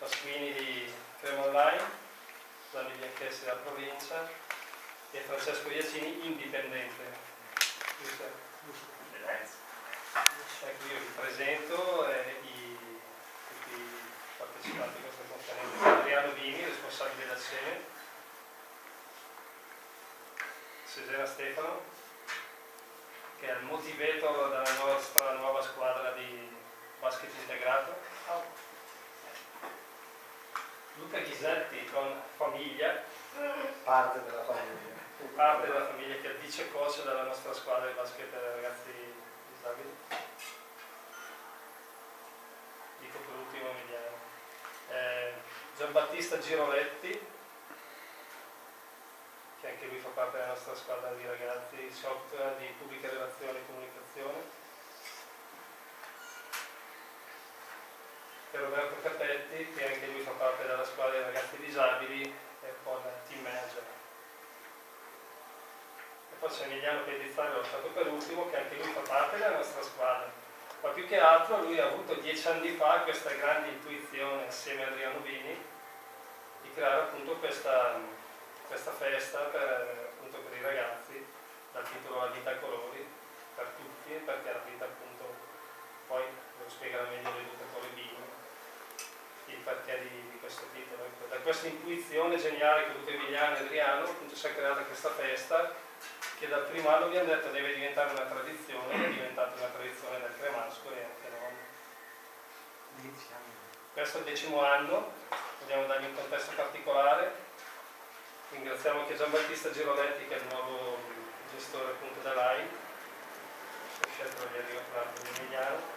Pasquini di Crema Online, Gianni Bianchessi della provincia e Francesco Iacini, indipendente. Ecco, io vi presento tutti i partecipanti a questa conferenza. Adriano Vini, responsabile da SEME, Cesena Stefano, che è il motivator della nostra nuova squadra di basket integrato, Luca Ghisetti con famiglia, parte della famiglia che è il vice coach della nostra squadra di basket ragazzi disabili. Dico per ultimo Emiliano. Gianbattista Giroletti, che anche lui fa parte della nostra squadra di ragazzi, software di pubbliche relazioni e comunicazione. E Roberto Capetti, che anche lui fa parte della squadra di ragazzi disabili e poi team manager. E poi c'è Emiliano Pellizzari, l'ho lasciato per ultimo, che anche lui fa parte della nostra squadra. Ma più che altro lui ha avuto 10 anni fa questa grande intuizione assieme a Adriano Vini di creare appunto questa festa per i ragazzi dal titolo La vita a colori per tutti, perché la vita appunto poi lo spiegherà meglio l'educatore Vini il perché di questo titolo. Da questa intuizione geniale che Luca Emiliano e Adriano appunto si è creata questa festa che dal primo anno abbiamo detto deve diventare una tradizione, è diventata una tradizione del Cremasco e anche non. Questo è il 10° anno, vogliamo dargli un contesto particolare. Ringraziamo anche Gianbattista Giroletti che è il nuovo gestore appunto dell'AI, ho scelto di arrivare di Emiliano.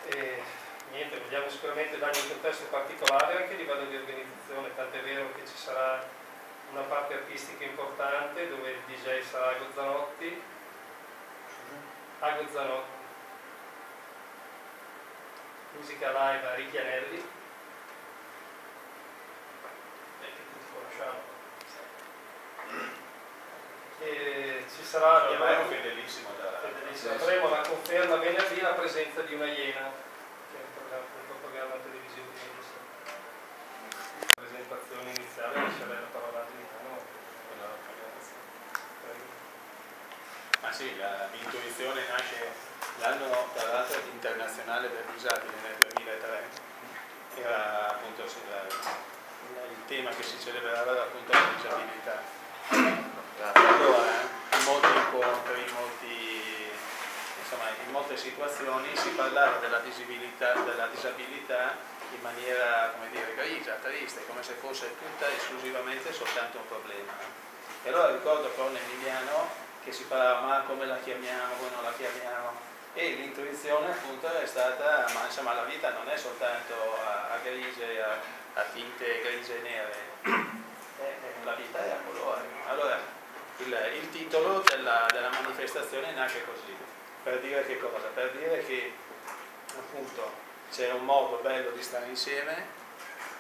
E niente, vogliamo sicuramente dargli un contesto particolare anche a livello di organizzazione, tant'è vero che ci sarà una parte artistica importante dove il DJ sarà Ago Zanotti, musica live a Ricky Anelli, che tutti conosciamo. E ci sarà fedelissimo avremo la conferma venerdì la presenza di una iena, che è un programma televisivo di la presentazione iniziale lascerei la parola a Adriano. Ma sì, l'intuizione nasce l'anno tra l'altro internazionale del disabile nel 2003, era appunto il tema che si celebrava era appunto la disabilità. Allora, in molti incontri, in molte situazioni si parlava della disabilità in maniera, come dire, grigia, triste, come se fosse tutta esclusivamente soltanto un problema. E allora ricordo con Emiliano che si parlava ma come la chiamiamo, come non la chiamiamo, e l'intuizione appunto è stata, ma insomma la vita non è soltanto a grigie, a tinte grigie e nere, la vita è a colori. Allora il titolo della manifestazione nasce così, per dire che cosa? Per dire che appunto c'è un modo bello di stare insieme,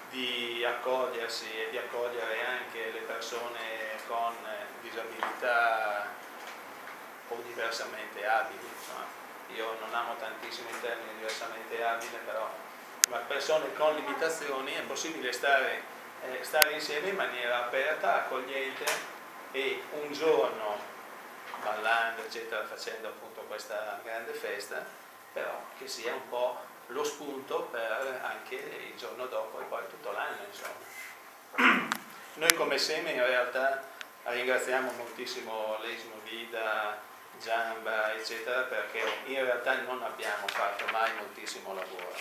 di accogliersi e di accogliere anche le persone con disabilità o diversamente abili. Insomma, io non amo tantissimo il termine diversamente abile, però ma persone con limitazioni è possibile stare insieme in maniera aperta, accogliente, e un giorno ballando eccetera, facendo appunto questa grande festa, però che sia un po' lo spunto per anche il giorno dopo e poi tutto l'anno, insomma. Noi come SEME in realtà ringraziamo moltissimo l'Esmo Vida, Giamba eccetera, perché in realtà non abbiamo fatto mai moltissimo lavoro,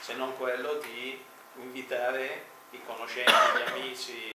se non quello di invitare i conoscenti, gli amici